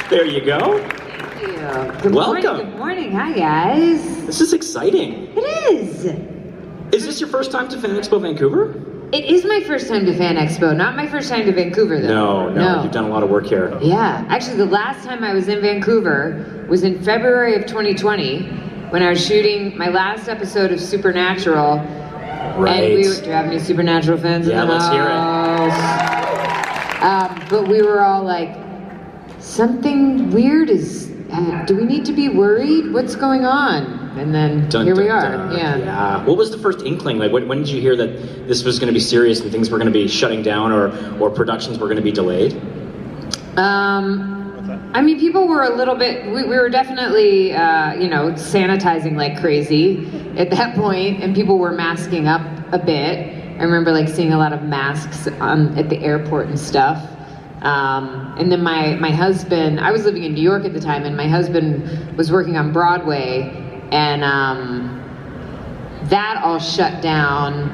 There you go. Thank you. Good Welcome. Morning, good morning. Hi, guys. This is exciting. It is. Is this your first time to Fan Expo Vancouver? It is my first time to Fan Expo. Not my first time to Vancouver, though. No. You've done a lot of work here. Yeah. Actually, the last time I was in Vancouver was in February of 2020 when I was shooting my last episode of Supernatural. Right. And do you have any Supernatural fans? Yeah, in the let's hear it. But we were all like, something weird is, do we need to be worried? What's going on? And then here we are. Yeah. What was the first inkling? Like, when did you hear that this was going to be serious and things were going to be shutting down or productions were going to be delayed? I mean, people were a little bit, we were definitely, sanitizing like crazy at that point, and people were masking up a bit. I remember like seeing a lot of masks at the airport and stuff. And then my husband, I was living in New York at the time, and my husband was working on Broadway, and that all shut down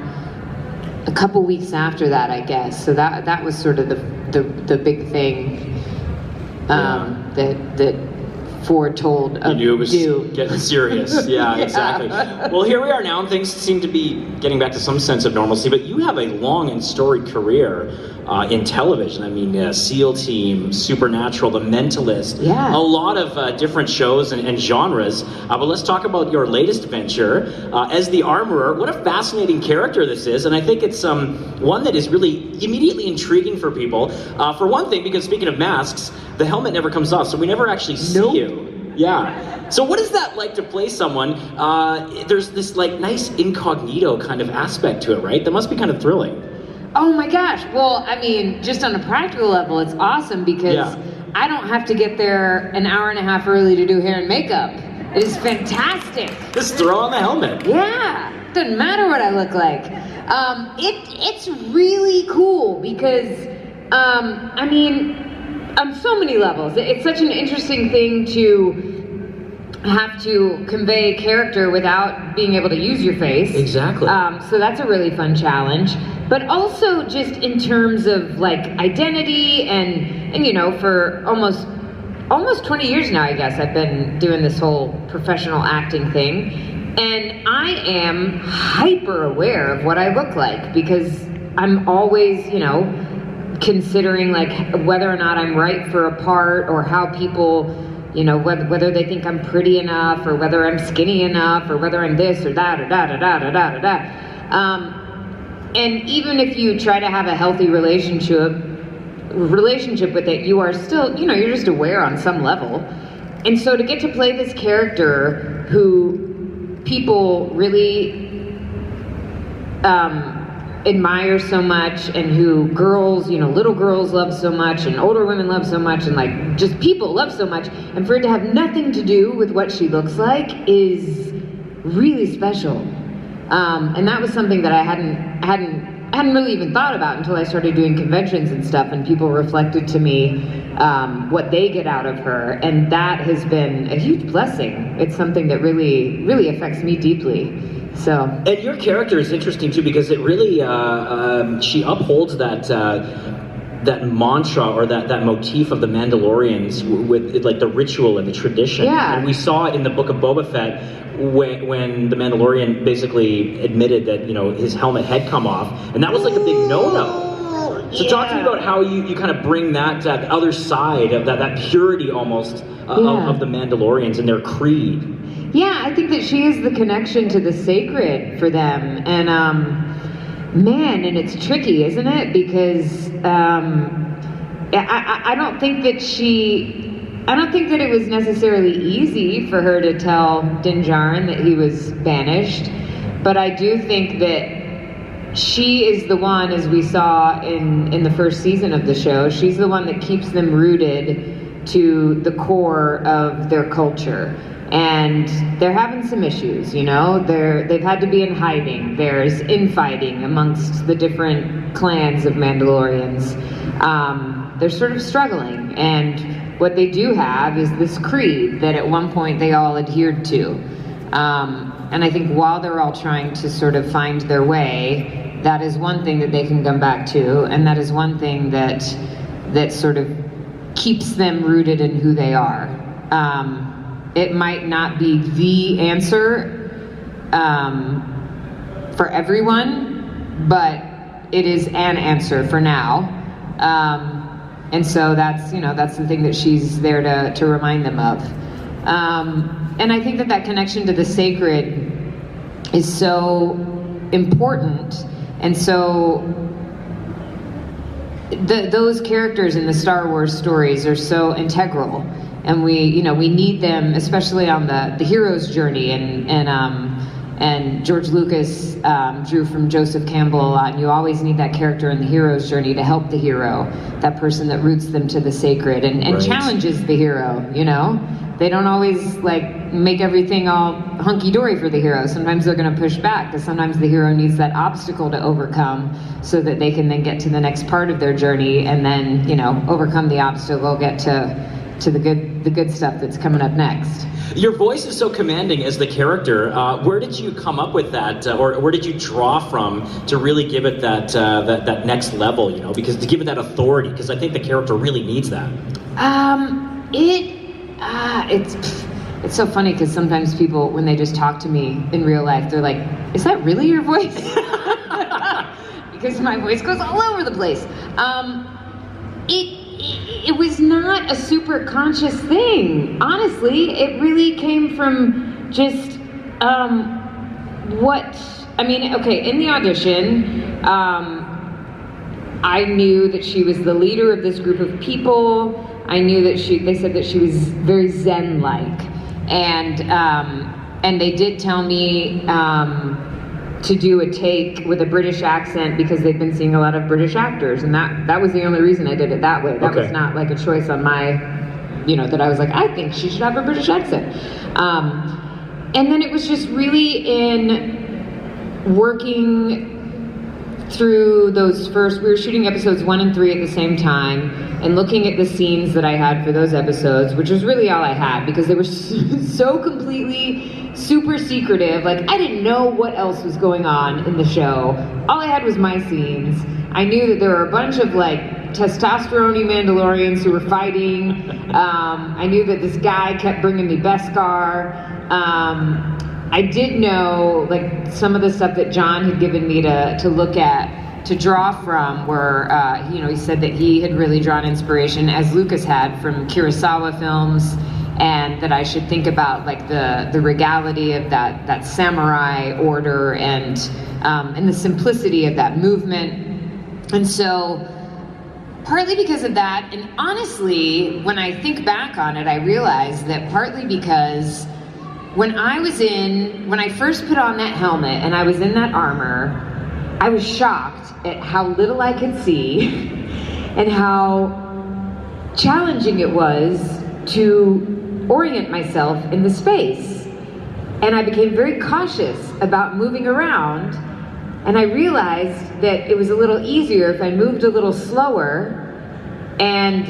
a couple weeks after that, I guess. So that was sort of the big thing that foretold of you knew it was getting serious. Yeah, exactly. Well, here we are now, and things seem to be getting back to some sense of normalcy, but you have a long and storied career in television. I mean, SEAL Team, Supernatural, The Mentalist, a lot of different shows and genres. But let's talk about your latest venture as the Armorer. What a fascinating character this is, and I think it's one that is really immediately intriguing for people. For one thing, because speaking of masks, the helmet never comes off, so we never actually see you. Yeah. So what is that like to play someone? There's this like nice incognito kind of aspect to it, right? That must be kind of thrilling. Oh my gosh. Well, I mean, just on a practical level, it's awesome because I don't have to get there an hour and a half early to do hair and makeup. It is fantastic. Just throw on the helmet. Yeah. Doesn't matter what I look like. It's really cool because, I mean, on so many levels. It's such an interesting thing to have to convey character without being able to use your face. Exactly. So that's a really fun challenge. But also just in terms of like identity and you know, for almost 20 years now, I guess, I've been doing this whole professional acting thing. And I am hyper aware of what I look like because I'm always, you know, considering like whether or not I'm right for a part or how people, you know, whether they think I'm pretty enough or whether I'm skinny enough or whether I'm this or that or da da da da da da da. And even if you try to have a healthy relationship with it, you are still, you know, you're just aware on some level. And so to get to play this character who people really admire so much and who girls, you know, little girls love so much and older women love so much and like just people love so much, and for it to have nothing to do with what she looks like is really special. And that was something that I hadn't really even thought about until I started doing conventions and stuff, and people reflected to me what they get out of her, and that has been a huge blessing. It's something that really, really affects me deeply. So. And your character is interesting too because it really she upholds that mantra or that motif of the Mandalorians with like the ritual and the tradition. Yeah. And we saw it in the Book of Boba Fett when the Mandalorian basically admitted that, you know, his helmet had come off, and that was like a big no-no. So talk to me about how you kind of bring that other side of that purity almost of the Mandalorians and their creed. Yeah, I think that she is the connection to the sacred for them, and man, and it's tricky, isn't it? Because I don't think that it was necessarily easy for her to tell Din Djarin that he was banished, but I do think that she is the one, as we saw in the first season of the show, she's the one that keeps them rooted to the core of their culture. And they're having some issues, you know? They've had to be in hiding. There's infighting amongst the different clans of Mandalorians. They're sort of struggling, and what they do have is this creed that at one point they all adhered to. And I think while they're all trying to sort of find their way, that is one thing that they can come back to, and that is one thing that sort of keeps them rooted in who they are. It might not be the answer for everyone, but it is an answer for now. And so that's the thing that she's there to remind them of. And I think that connection to the sacred is so important, and so those characters in the Star Wars stories are so integral, and we need them, especially on the hero's journey. And George Lucas drew from Joseph Campbell a lot, and you always need that character in the hero's journey to help the hero, that person that roots them to the sacred and Right. challenges the hero. They don't always make everything all hunky-dory for the hero. Sometimes they're going to push back, because sometimes the hero needs that obstacle to overcome so that they can then get to the next part of their journey, and then overcome the obstacle, get to the good stuff that's coming up next. Your voice is so commanding as the character. Where did you come up with that, or where did you draw from to really give it that next level? Because to give it that authority, because I think the character really needs that. It's so funny, because sometimes people, when they just talk to me in real life, they're like, "Is that really your voice?" Because my voice goes all over the place. It was not a super conscious thing, honestly. It really came from just in the audition, I knew that she was the leader of this group of people. I knew that they said that she was very Zen-like, and they did tell me to do a take with a British accent, because they've been seeing a lot of British actors, and that was the only reason I did it that way. That was not like a choice on my, that I was like, I think she should have a British accent. And then it was just really in working through those we were shooting episodes 1 and 3 at the same time, and looking at the scenes that I had for those episodes, which was really all I had, because they were so completely super secretive. I didn't know what else was going on in the show. All I had was my scenes. I knew that there were a bunch of testosterone-y Mandalorians who were fighting. I knew that this guy kept bringing me Beskar. I did know some of the stuff that John had given me to look at, to draw from, where he said that he had really drawn inspiration, as Lucas had, from Kurosawa films, and that I should think about the regality of that samurai order, and the simplicity of that movement. And so, partly because of that, and honestly, when I think back on it, I realize that partly because when I first put on that helmet and I was in that armor, I was shocked at how little I could see and how challenging it was to orient myself in the space. And I became very cautious about moving around, and I realized that it was a little easier if I moved a little slower and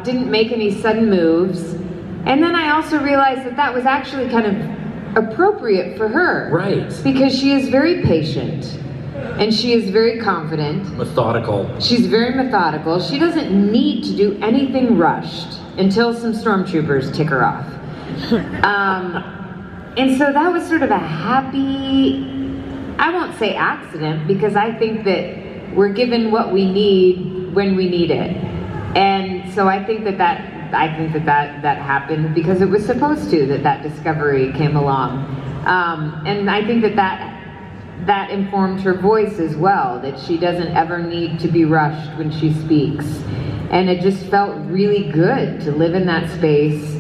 didn't make any sudden moves. And then I also realized that was actually kind of appropriate for her. Right. Because she is very patient, and she is very confident. Methodical. She's very methodical. She doesn't need to do anything rushed until some stormtroopers tick her off. And so that was sort of a happy, I won't say accident, because I think that we're given what we need when we need it. And so I think that happened because it was supposed to, that discovery came along. And I think that informed her voice as well, that she doesn't ever need to be rushed when she speaks. And it just felt really good to live in that space.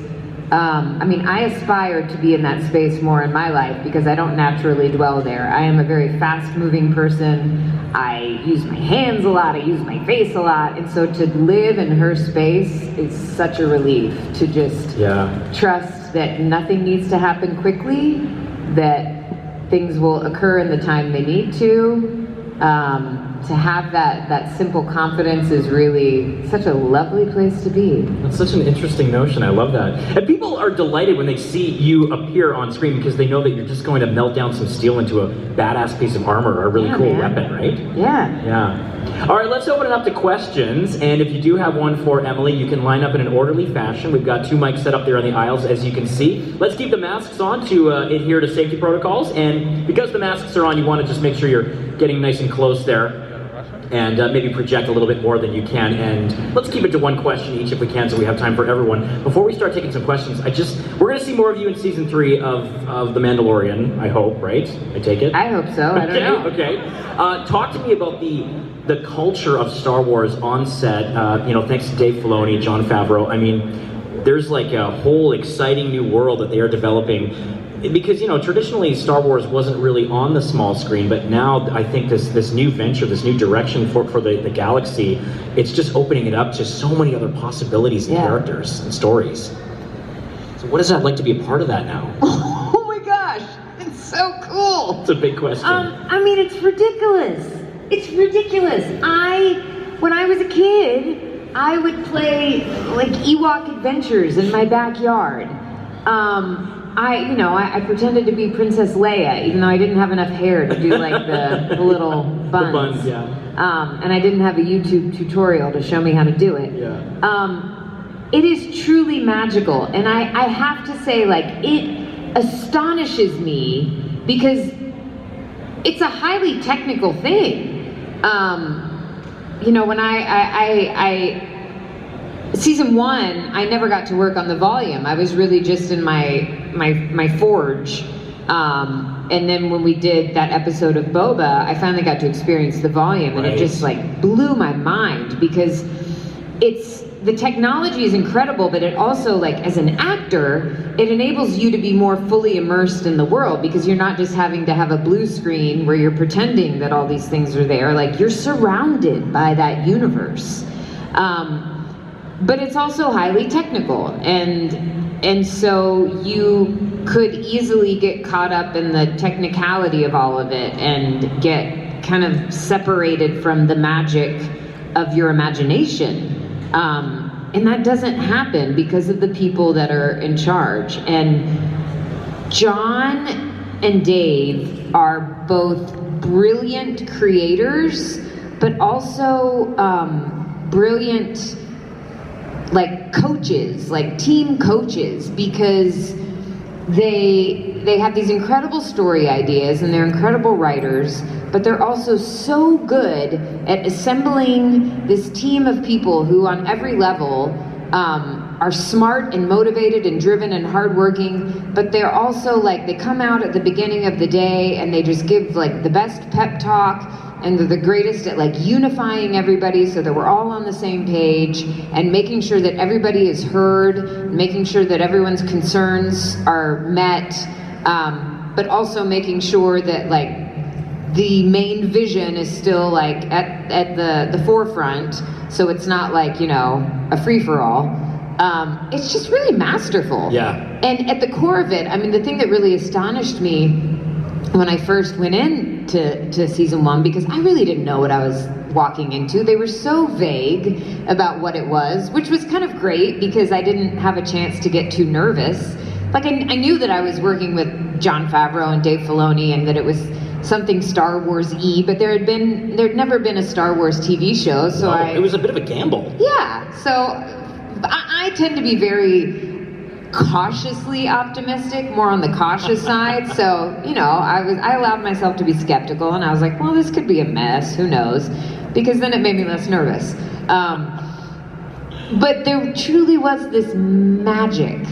I aspire to be in that space more in my life, because I don't naturally dwell there. I am a very fast-moving person. I use my hands a lot, I use my face a lot, and so to live in her space is such a relief, to just trust that nothing needs to happen quickly, that things will occur in the time they need to. To have that simple confidence is really such a lovely place to be. That's such an interesting notion. I love that. And people are delighted when they see you appear on screen, because they know that you're just going to melt down some steel into a badass piece of armor or a really cool weapon, right? Yeah. Yeah. All right, let's open it up to questions. And if you do have one for Emily, you can line up in an orderly fashion. We've got 2 mics set up there on the aisles, as you can see. Let's keep the masks on to adhere to safety protocols. And because the masks are on, you want to just make sure you're getting nice and close there. And maybe project a little bit more than you can. And let's keep it to 1 question each if we can, so we have time for everyone. Before we start taking some questions, we're going to see more of you in season 3 of The Mandalorian, I hope, right? I take it? I hope so. I don't know. Okay. Talk to me about the culture of Star Wars on set. Thanks to Dave Filoni, Jon Favreau. I mean, there's like a whole exciting new world that they are developing. Because, traditionally Star Wars wasn't really on the small screen, but now I think this new venture, this new direction for the galaxy, it's just opening it up to so many other possibilities and characters and stories. So what is that like to be a part of that now? Oh my gosh, it's so cool. It's a big question. It's ridiculous. It's ridiculous. When I was a kid, I would play like Ewok Adventures in my backyard. I pretended to be Princess Leia, even though I didn't have enough hair to do like the little buns. The buns, yeah. And I didn't have a YouTube tutorial to show me how to do it. Yeah. It is truly magical, and I have to say, like, it astonishes me because it's a highly technical thing. When season 1, I never got to work on the volume. I was really just in my forge. And then when we did that episode of Boba, I finally got to experience the volume, and it just like blew my mind because the technology is incredible, but it also, like, as an actor, it enables you to be more fully immersed in the world because you're not just having to have a blue screen where you're pretending that all these things are there. Like, you're surrounded by that universe. But it's also highly technical, and so you could easily get caught up in the technicality of all of it and get kind of separated from the magic of your imagination. And that doesn't happen because of the people that are in charge. And John and Dave are both brilliant creators, but also brilliant like coaches, like team coaches, because they have these incredible story ideas and they're incredible writers, but they're also so good at assembling this team of people who on every level are smart and motivated and driven and hardworking, but they're also like, they come out at the beginning of the day and they just give like the best pep talk, and they're the greatest at like unifying everybody so that we're all on the same page and making sure that everybody is heard, making sure that everyone's concerns are met, but also making sure that like the main vision is still like at the forefront, so it's not like, a free-for-all. It's just really masterful. Yeah. And at the core of it, I mean, the thing that really astonished me when I first went into season 1, because I really didn't know what I was walking into. They were so vague about what it was, which was kind of great because I didn't have a chance to get too nervous. Like, I knew that I was working with Jon Favreau and Dave Filoni and that it was something Star Wars-y, but there'd never been a Star Wars TV show, so it was a bit of a gamble. Yeah, so I tend to be very cautiously optimistic, more on the cautious side. So, I allowed myself to be skeptical, and I was like, well, this could be a mess, who knows? Because then it made me less nervous. But there truly was this magic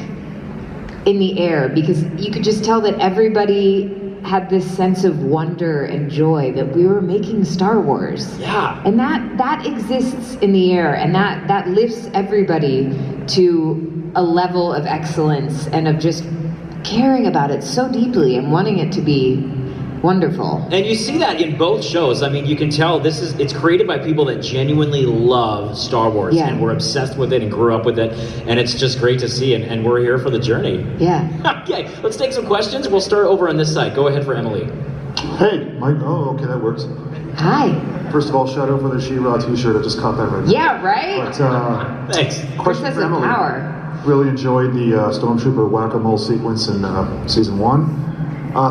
in the air because you could just tell that everybody had this sense of wonder and joy that we were making Star Wars. Yeah. And that exists in the air, and that lifts everybody to a level of excellence and of just caring about it so deeply and wanting it to be wonderful. And you see that in both shows. I mean, you can tell it's created by people that genuinely love Star Wars and were obsessed with it and grew up with it, and it's just great to see, and we're here for the journey. Yeah. Okay, let's take some questions. We'll start over on this side. Go ahead for Emily. Hey, Mike. Oh, okay, that works. Hi. First of all, shout out for the She-Ra t-shirt. I just caught that right now. Yeah, right? But, thanks. Question Princess for of Emily. Power. Really enjoyed the Stormtrooper whack-a-mole sequence in season 1.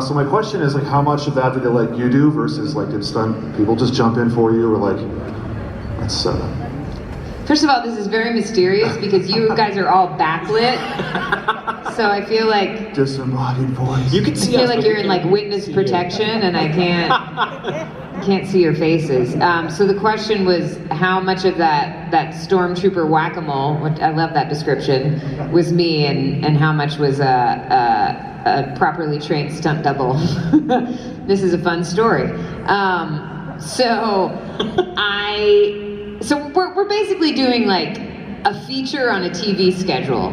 So my question is, like, how much of that did they let you do versus, like, did stunt people just jump in for you, or like, It's First of all, this is very mysterious because you guys are all backlit. So I feel like disembodied voice. You can see I feel us, like but you're we in like can't witness see you. protection, and I can't see your faces. So the question was how much of that stormtrooper whack-a-mole, which I love that description, was me, and how much was a properly trained stunt double. This is a fun story. So we're basically doing like a feature on a TV schedule,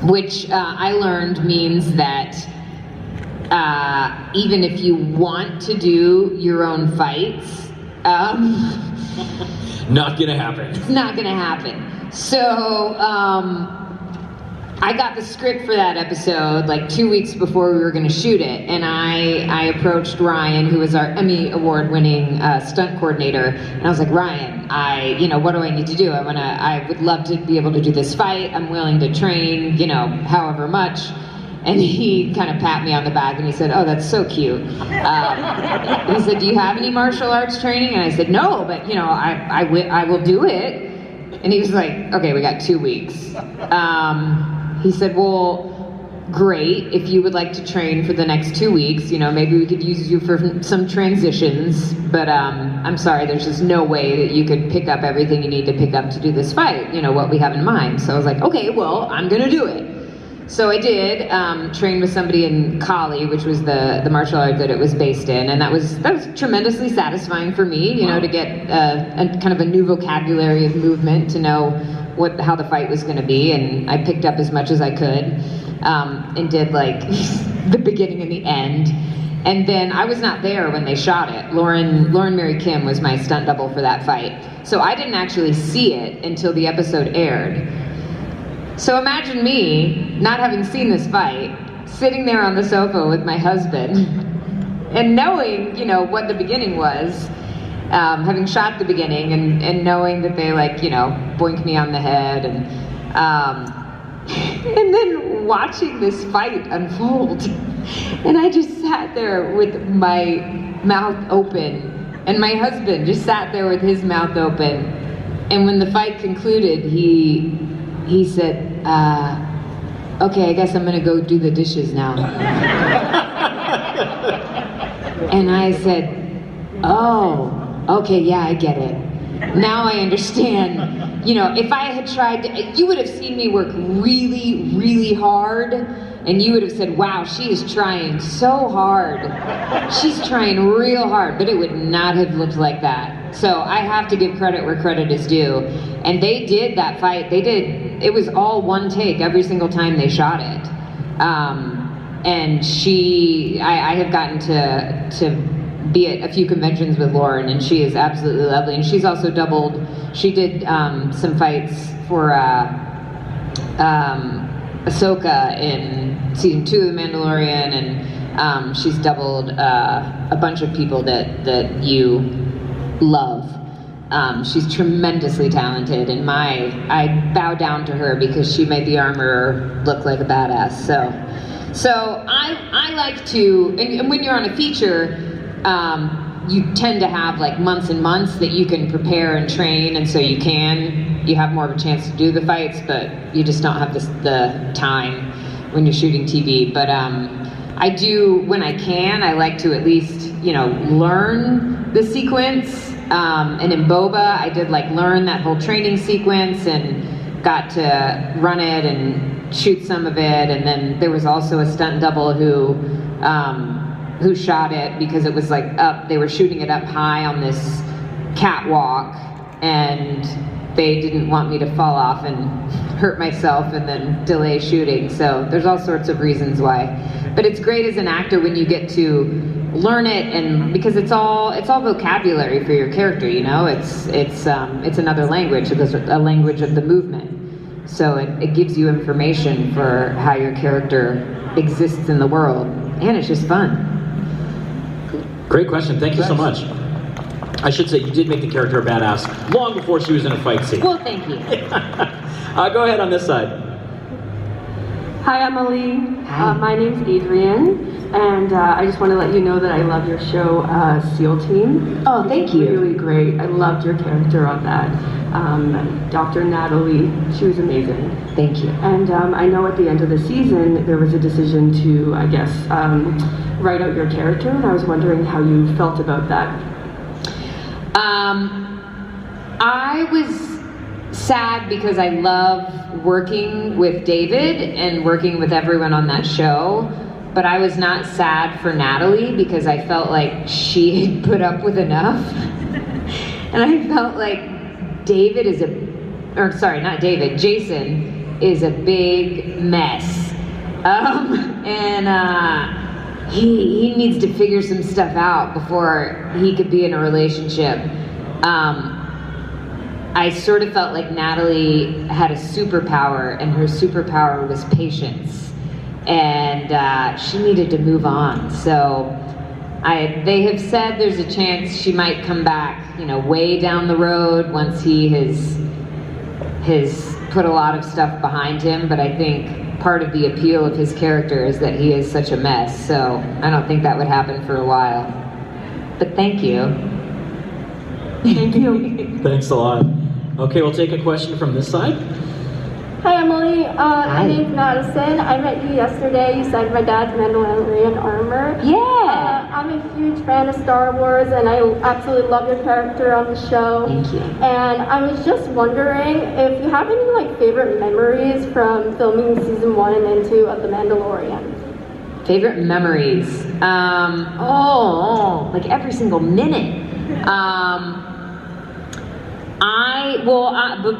which I learned means that even if you want to do your own fights, Not gonna happen. it's not gonna happen. So I got the script for that episode like 2 weeks before we were gonna shoot it, and I approached Ryan, who was our Emmy award-winning stunt coordinator, and I was like, Ryan, what do I need to do? I would love to be able to do this fight. I'm willing to train, however much. And he kind of pat me on the back and he said, oh, that's so cute. He said, do you have any martial arts training? And I said, no, but I will do it. And he was like, okay, we got 2 weeks. He said, well, great. If you would like to train for the next 2 weeks, maybe we could use you for some transitions, but I'm sorry, there's just no way that you could pick up everything you need to pick up to do this fight, what we have in mind. So I was like, okay, well, I'm gonna do it. So I did train with somebody in Kali, which was the martial art that it was based in, and that was tremendously satisfying for me, to get a kind of a new vocabulary of movement, to know how the fight was going to be, and I picked up as much as I could, and did like the beginning and the end. And then I was not there when they shot it. Lauren Mary Kim was my stunt double for that fight, so I didn't actually see it until the episode aired. So imagine me, not having seen this fight, sitting there on the sofa with my husband, and knowing, what the beginning was, having shot the beginning, and knowing that they boink me on the head, and then watching this fight unfold. And I just sat there with my mouth open, and my husband just sat there with his mouth open. And when the fight concluded, he said, okay, I guess I'm gonna go do the dishes now. And I said, oh, okay, yeah, I get it. Now I understand. If I had tried you would have seen me work really, really hard, and you would have said, wow, she is trying so hard. She's trying real hard, but it would not have looked like that. So I have to give credit where credit is due. And they did that fight. It was all one take every single time they shot it. And I have gotten to be at a few conventions with Lauren, and she is absolutely lovely. And she's also doubled. She did some fights for Ahsoka in season 2 of The Mandalorian, and she's doubled a bunch of people that you love. She's tremendously talented, and I bow down to her because she made the armorer look like a badass. So I like to, and when you're on a feature, you tend to have like months and months that you can prepare and train, and so you have more of a chance to do the fights, but you just don't have the time when you're shooting TV. But I do, when I can, I like to at least, learn the sequence. And in Boba, I did learn that whole training sequence and got to run it and shoot some of it. And then there was also a stunt double who shot it because it was they were shooting it up high on this catwalk, and they didn't want me to fall off and hurt myself and then delay shooting. So there's all sorts of reasons why. But it's great as an actor when you get to learn it, and because it's all vocabulary for your character, it's another language. It's a language of the movement. So it gives you information for how your character exists in the world, and it's just fun. Great question. Thank you so much. I should say you did make the character a badass long before she was in a fight scene. Well, thank you. Go ahead on this side. Hi, Emily. Hi. My name's Adrian. and I just want to let you know that I love your show, SEAL Team. Oh, thank you. Really great. I loved your character on that. Dr. Natalie, she was amazing. Thank you. And I know at the end of the season, there was a decision to, I guess, write out your character, and I was wondering how you felt about that. I was sad because I love working with David and working with everyone on that show, but I was not sad for Natalie because I felt like she had put up with enough. And I felt like Jason is a big mess. He needs to figure some stuff out before he could be in a relationship. I sort of felt like Natalie had a superpower, and her superpower was patience, and she needed to move on. So they have said there's a chance she might come back, way down the road once he has put a lot of stuff behind him, but I think part of the appeal of his character is that he is such a mess, so I don't think that would happen for a while. But thank you. Thank you. Thanks a lot. Okay, we'll take a question from this side. Hi Emily, my name's Madison. I met you yesterday. You signed my dad's Mandalorian armor. Yeah. I'm a huge fan of Star Wars, and I absolutely love your character on the show. Thank you. And I was just wondering if you have any favorite memories from filming season 1 and then 2 of The Mandalorian. Favorite memories? Like every single minute.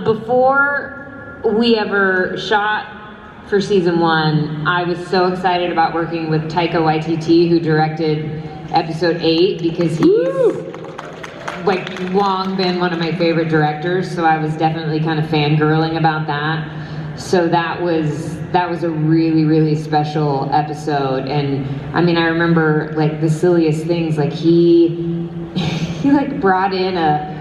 Before we ever shot for season 1, I was so excited about working with Taika Waititi, who directed episode 8, because he's long been one of my favorite directors, so I was definitely kind of fangirling about that. So that was a really, really special episode. And I mean, I remember the silliest things, he brought in a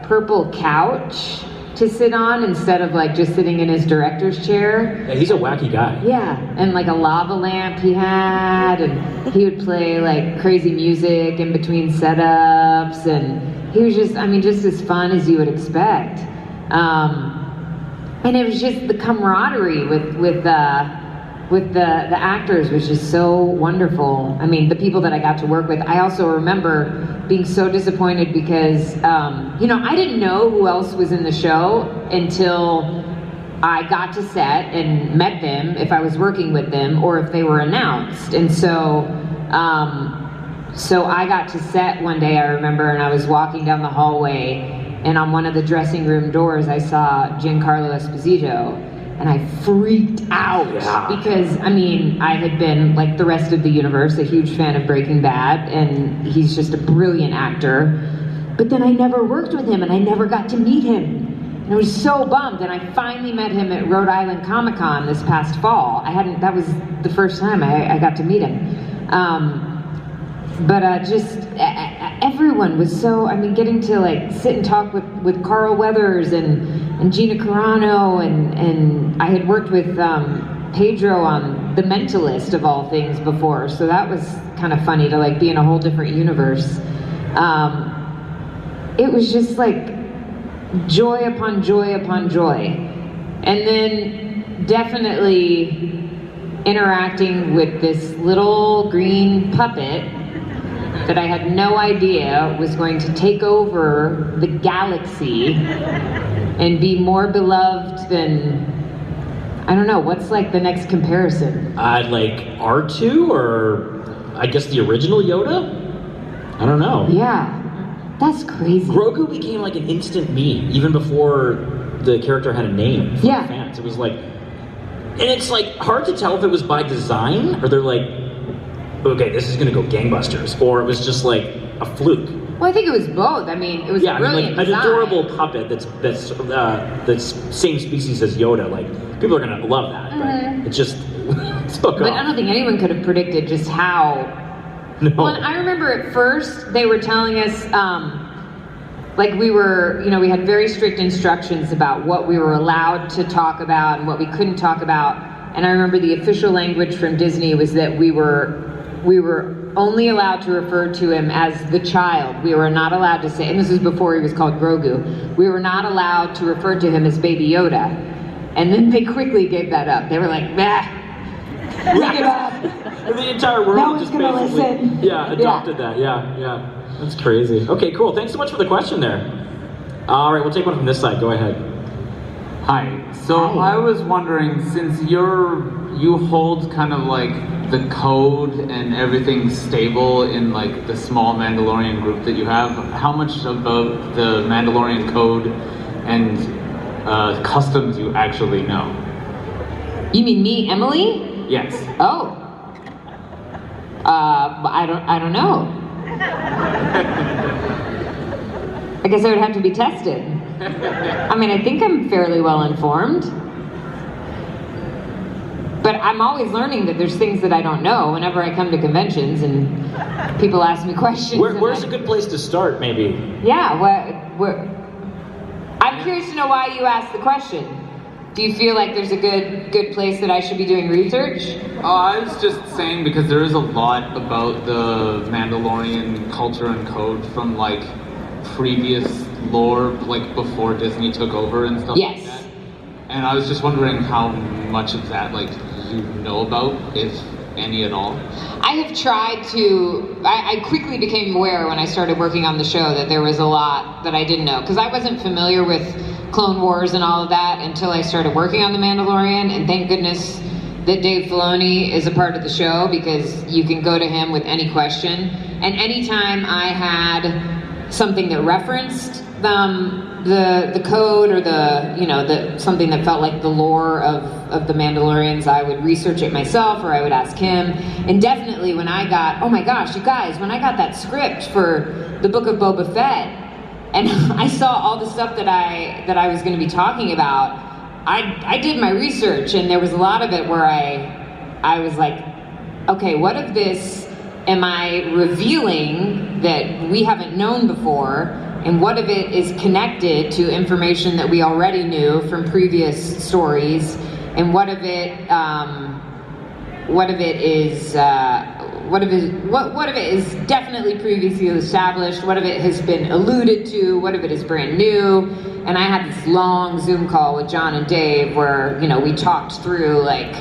purple couch to sit on instead of just sitting in his director's chair. Yeah, he's a wacky guy. Yeah, and a lava lamp he had, and he would play crazy music in between setups, and he was just as fun as you would expect. And it was just the camaraderie with the actors was just so wonderful. I mean, the people that I got to work with. I also remember being so disappointed because, I didn't know who else was in the show until I got to set and met them, if I was working with them, or if they were announced. And so I got to set one day, I remember, and I was walking down the hallway, and on one of the dressing room doors, I saw Giancarlo Esposito. And I freaked out because, I had been, like the rest of the universe, a huge fan of Breaking Bad, and he's just a brilliant actor. But then I never worked with him, and I never got to meet him. And I was so bummed, and I finally met him at Rhode Island Comic Con this past fall. That was the first time I got to meet him. Everyone was so, getting to sit and talk with Carl Weathers and Gina Carano, and I had worked with Pedro on The Mentalist of all things before, so that was kind of funny to be in a whole different universe. It was just joy upon joy upon joy. And then definitely interacting with this little green puppet that I had no idea was going to take over the galaxy and be more beloved than, I don't know, what's the next comparison? R2, or I guess the original Yoda? I don't know. Yeah, that's crazy. Grogu became an instant meme, even before the character had a name for fans. It was and it's hard to tell if it was by design, or they're okay, this is gonna go gangbusters, or it was just a fluke. Well, I think it was both. It was brilliant an design. adorable puppet that's same species as Yoda. People are gonna love that, but it just took But off. I don't think anyone could have predicted just how. No. Well, and I remember at first they were telling us, we had very strict instructions about what we were allowed to talk about and what we couldn't talk about. And I remember the official language from Disney was that we were only allowed to refer to him as the child. We were not allowed to say, and this was before he was called Grogu, we were not allowed to refer to him as Baby Yoda. And then they quickly gave that up. They were like, nah, we give up. The entire world No one's just gonna basically, listen. yeah, adopted that. Yeah. That's crazy. Okay, cool. Thanks so much for the question there. All right, we'll take one from this side. Go ahead. Hi. So Hi. I was wondering, since you hold kind of like the code and everything stable in like the small Mandalorian group that you have, how much about the Mandalorian code and customs you actually know? You mean me, Emily? Yes. Oh. I don't know. I guess I would have to be tested. I mean, I think I'm fairly well informed. But I'm always learning that there's things that I don't know whenever I come to conventions and people ask me questions. Where's a good place to start, maybe? Yeah, I'm curious to know why you asked the question. Do you feel like there's a good place that I should be doing research? I was just saying because there is a lot about the Mandalorian culture and code from like previous lore, like before Disney took over and stuff Yes. like that. And I was just wondering how much of that like you know about, if any at all. I have tried to, I quickly became aware when I started working on the show that there was a lot that I didn't know, because I wasn't familiar with Clone Wars and all of that until I started working on The Mandalorian, and thank goodness that Dave Filoni is a part of the show, because you can go to him with any question. And anytime I had something that referenced the code or the something that felt like the lore of the Mandalorians, I would research it myself or I would ask him. And definitely when I got, oh my gosh, you guys, when I got that script for the Book of Boba Fett, and I saw all the stuff that I was going to be talking about, I did my research, and there was a lot of it where I was like, okay, what of this am I revealing that we haven't known before, and what of it is connected to information that we already knew from previous stories, and what of it is definitely previously established, what of it has been alluded to, what of it is brand new. And I had this long Zoom call with John and Dave where, we talked through like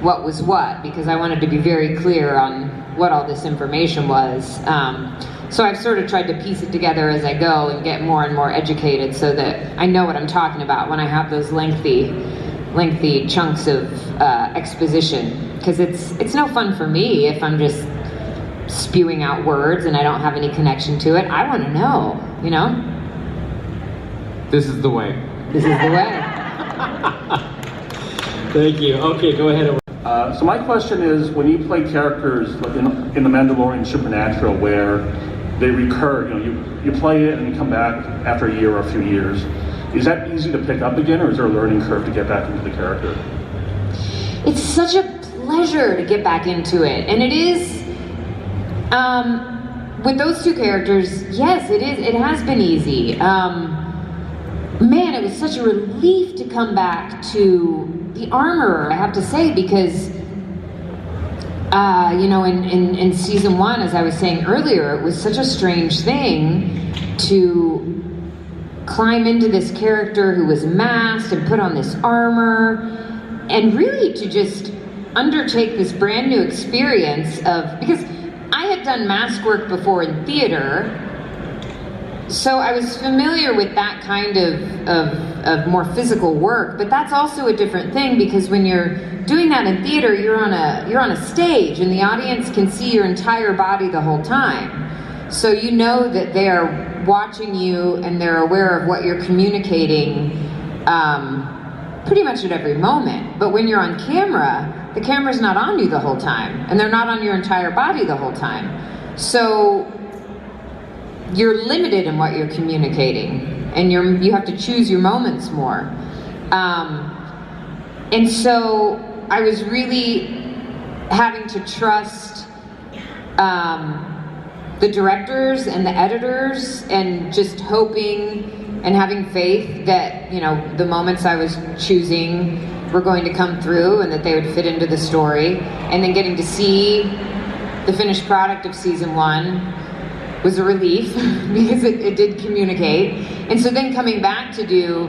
what was what, because I wanted to be very clear on what all this information was. So I've sort of tried to piece it together as I go and get more and more educated so that I know what I'm talking about when I have those lengthy chunks of exposition, because it's no fun for me if I'm just spewing out words and I don't have any connection to it. I want to know, This is the way. This is the way. Thank you. Okay, go ahead. So my question is, when you play characters like in The Mandalorian Supernatural, where they recur, you play it and you come back after a year or a few years, is that easy to pick up again, or is there a learning curve to get back into the character? It's such a pleasure to get back into it, and it is, with those two characters, yes, it is. It has been easy. Man, it was such a relief to come back to the Armorer, I have to say, because, in season 1, as I was saying earlier, it was such a strange thing to climb into this character who was masked and put on this armor, and really to just undertake this brand new experience because I had done mask work before in theater, so I was familiar with that kind of more physical work, but that's also a different thing, because when you're doing that in theater, you're on a stage and the audience can see your entire body the whole time. So you know that they're watching you and they're aware of what you're communicating pretty much at every moment. But when you're on camera, the camera's not on you the whole time, and they're not on your entire body the whole time. So you're limited in what you're communicating, and you have to choose your moments more. And so I was really having to trust the directors and the editors, and just hoping and having faith that, you know, the moments I was choosing were going to come through and that they would fit into the story. And then getting to see the finished product of season 1 was a relief because it did communicate. And so then coming back to do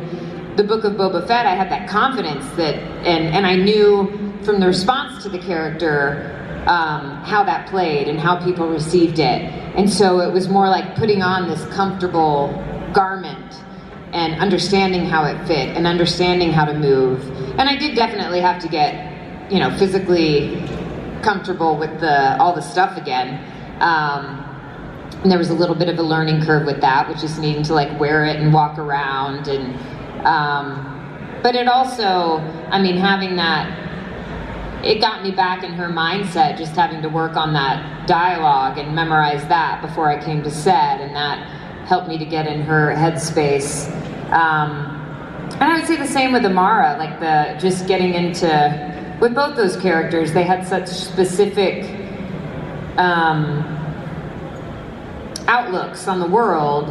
the Book of Boba Fett, I had that confidence that, and I knew from the response to the character how that played and how people received it. And so it was more like putting on this comfortable garment and understanding how it fit and understanding how to move. And I did definitely have to get, you know, physically comfortable with all the stuff again. And there was a little bit of a learning curve with that, with just needing to like wear it and walk around. And but it also, I mean, having that, it got me back in her mindset, just having to work on that dialogue and memorize that before I came to set, and that helped me to get in her headspace. And I would say the same with Amara, like just getting into, with both those characters, they had such specific outlooks on the world,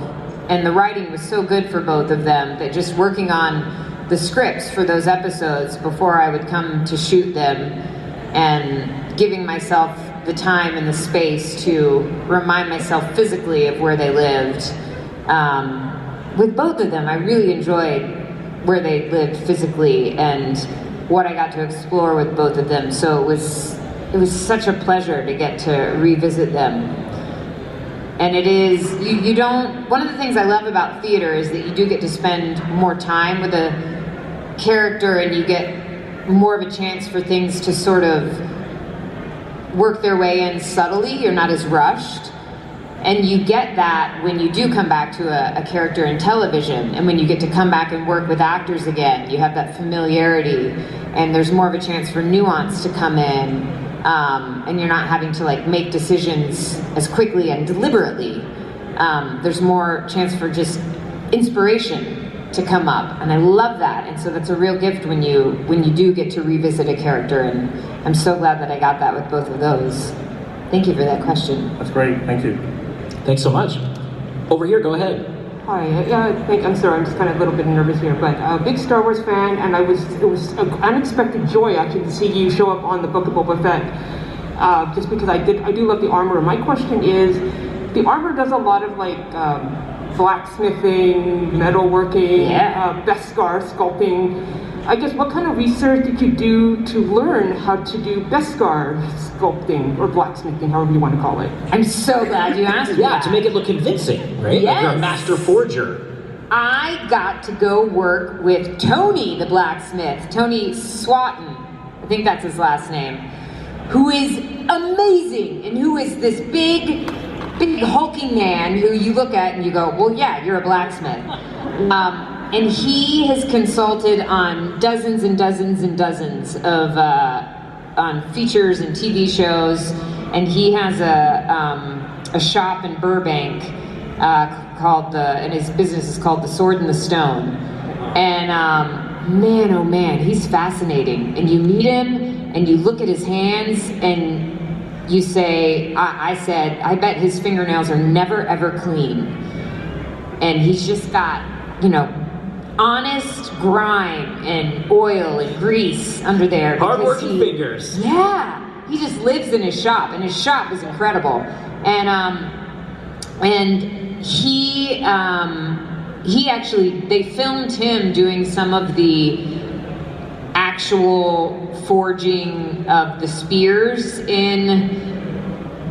and the writing was so good for both of them that just working on the scripts for those episodes before I would come to shoot them and giving myself the time and the space to remind myself physically of where they lived. With both of them, I really enjoyed where they lived physically and what I got to explore with both of them. So it was such a pleasure to get to revisit them. And it is, you don't, one of the things I love about theater is that you do get to spend more time with a character and you get more of a chance for things to sort of work their way in subtly. You're not as rushed. And you get that when you do come back to a character in television, and when you get to come back and work with actors again, you have that familiarity, and there's more of a chance for nuance to come in, and you're not having to like make decisions as quickly and deliberately. There's more chance for just inspiration to come up, and I love that. And so that's a real gift when you do get to revisit a character, and I'm so glad that I got that with both of those. Thank you for that question. That's great, thank you. Thanks so much. Over here, go ahead. Hi, I'm sorry, I'm just kind of a little bit nervous here, but a big Star Wars fan, and it was an unexpected joy actually to see you show up on the Book of Boba Fett, just because I do love the armor. And my question is, the armor does a lot of like blacksmithing, metalworking, Beskar sculpting. I guess, what kind of research did you do to learn how to do Beskar sculpting or blacksmithing, however you want to call it? I'm so glad you asked me Yeah, that. to make it look convincing, right? Yes. Like you're a master forger. I got to go work with Tony the blacksmith, Tony Swatton, I think that's his last name, who is amazing, and who is this big hulking man who you look at and you go, well, yeah, you're a blacksmith. And he has consulted on dozens and dozens and dozens of on features and TV shows, and he has a shop in Burbank and his business is called The Sword and the Stone. And man, oh man, he's fascinating. And you meet him and you look at his hands and you say, I bet his fingernails are never ever clean. And he's just got, honest grime and oil and grease under there. Hard-working fingers. Yeah, he just lives in his shop, and his shop is incredible. And he actually, they filmed him doing some of the actual forging of the spears in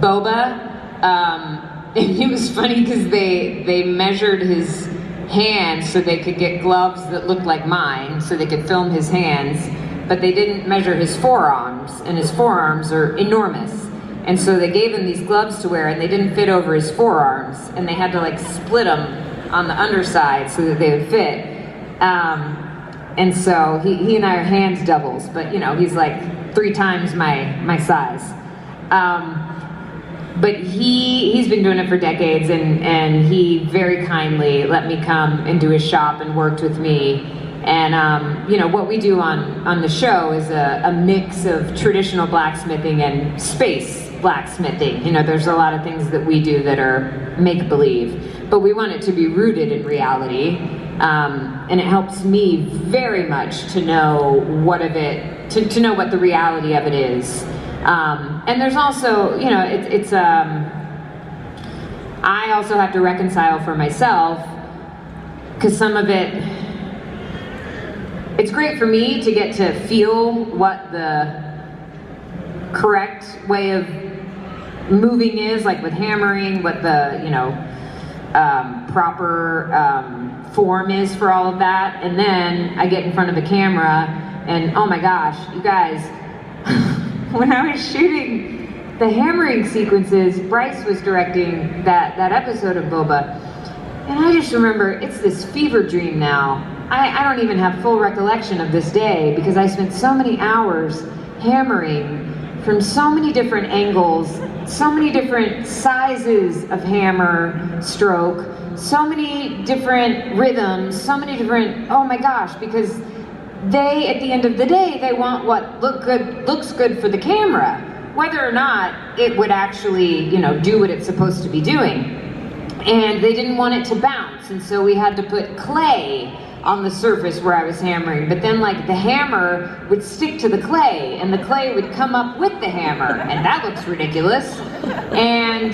Boba. And it was funny because they measured his hands so they could get gloves that looked like mine, so they could film his hands, but they didn't measure his forearms, and his forearms are enormous. And so they gave him these gloves to wear, and they didn't fit over his forearms, and they had to like split them on the underside so that they would fit. And so he and I are hands doubles, but he's like 3 times my size. But he's been doing it for decades, and he very kindly let me come into his shop and worked with me. And what we do on the show is a mix of traditional blacksmithing and space blacksmithing. There's a lot of things that we do that are make-believe. but we want it to be rooted in reality. And it helps me very much to know what of it, to know what the reality of it is. And there's also, you know, I also have to reconcile for myself, because some of it's great for me to get to feel what the correct way of moving is, like with hammering, what the, you know, proper form is for all of that. And then I get in front of a camera and oh my gosh, you guys, when I was shooting the hammering sequences, Bryce was directing that episode of Boba. And I just remember, it's this fever dream now. I don't even have full recollection of this day because I spent so many hours hammering from so many different angles, so many different sizes of hammer stroke, so many different rhythms, so many different, oh my gosh, because they, at the end of the day, they want what looks good for the camera, whether or not it would actually, you know, do what it's supposed to be doing. And they didn't want it to bounce, and so we had to put clay on the surface where I was hammering, but then like the hammer would stick to the clay and the clay would come up with the hammer, and that looks ridiculous. And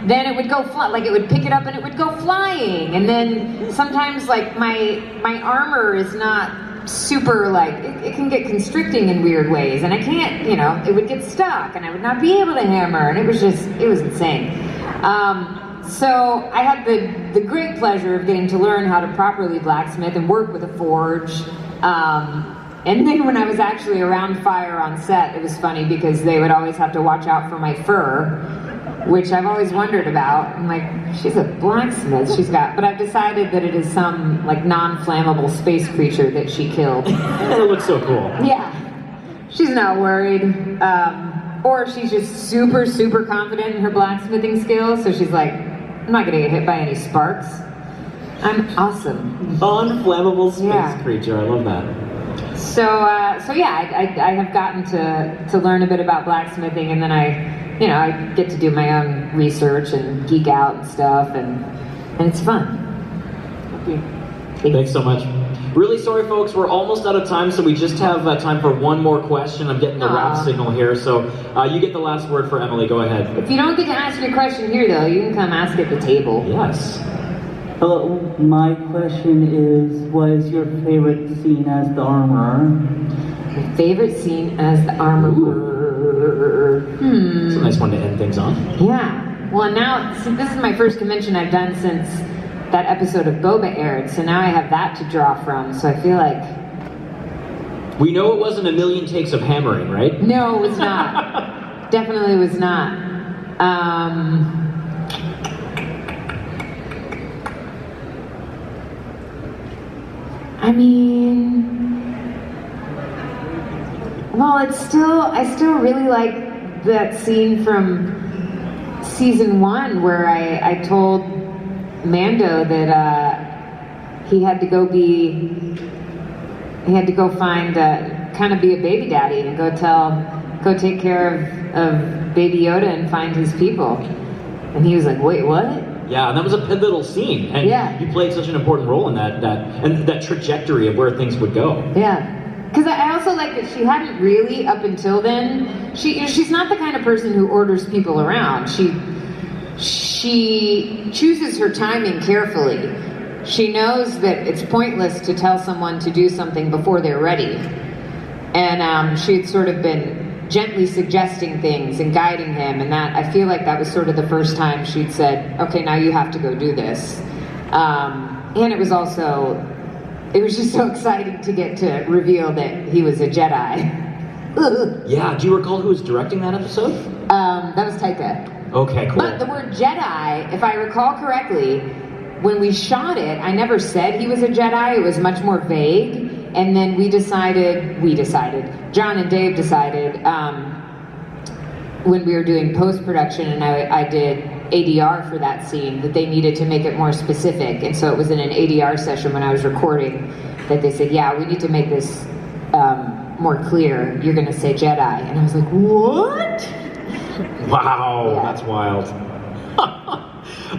then it would go like it would pick it up and it would go flying. And then sometimes like my armor is not super, like it can get constricting in weird ways, and I can't, you know, it would get stuck and I would not be able to hammer, and it was insane. So I had the great pleasure of getting to learn how to properly blacksmith and work with a forge. And then when I was actually around fire on set, it was funny because they would always have to watch out for my fur, which I've always wondered about. I'm like, she's a blacksmith, but I've decided that it is some like non-flammable space creature that she killed. It looks so cool. Yeah, she's not worried. Or she's just super, super confident in her blacksmithing skills, so she's like, I'm not gonna get hit by any sparks. I'm awesome. Non-flammable space creature, I love that. So yeah, I have gotten to learn a bit about blacksmithing, and then I get to do my own research and geek out and stuff, and it's fun. Thanks so much. Really sorry, folks, we're almost out of time, so we just have time for one more question. I'm getting the wrap signal here, so you get the last word for Emily. Go ahead. If you don't get to ask your question here, though, you can come ask at the table. Yes. Hello, my question is, what is your favorite scene as the armorer? My favorite scene as the armorer. It's a nice one to end things on. Yeah. Well, now, see, this is my first convention I've done since that episode of Boba aired, so now I have that to draw from, so I feel like... We know it wasn't a million takes of hammering, right? No, it was not. Definitely was not. I mean... Well, I still really like that scene from season 1 where I told Mando that he had to go find, kind of be a baby daddy and go take care of Baby Yoda and find his people. And he was like, wait, what? Yeah, and that was a pivotal scene. And you played such an important role in that trajectory of where things would go. Yeah. Because I also like that she hadn't really, up until then, she's not the kind of person who orders people around. She chooses her timing carefully. She knows that it's pointless to tell someone to do something before they're ready. And she had sort of been gently suggesting things and guiding him, and that, I feel like that was sort of the first time she'd said, okay, now you have to go do this. And it was just so exciting to get to reveal that he was a Jedi. Yeah, do you recall who was directing that episode? That was Taika. Okay, cool. But the word Jedi, if I recall correctly, when we shot it, I never said he was a Jedi. It was much more vague. And then we decided, John and Dave decided, when we were doing post-production and I did ADR for that scene, that they needed to make it more specific. And so it was in an ADR session when I was recording that they said, yeah, we need to make this more clear. You're going to say Jedi. And I was like, what? Wow, that's wild.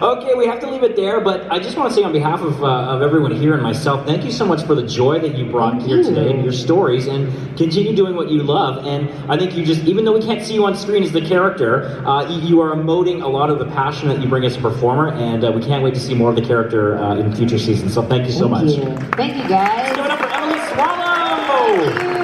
Okay, we have to leave it there, but I just want to say on behalf of everyone here and myself, thank you so much for the joy that you brought here today and your stories, and continue doing what you love. And I think you just, even though we can't see you on screen as the character, you are emoting a lot of the passion that you bring as a performer, and we can't wait to see more of the character in future seasons. So thank you so much. Thank you, guys. Give it up for Emily Swallow!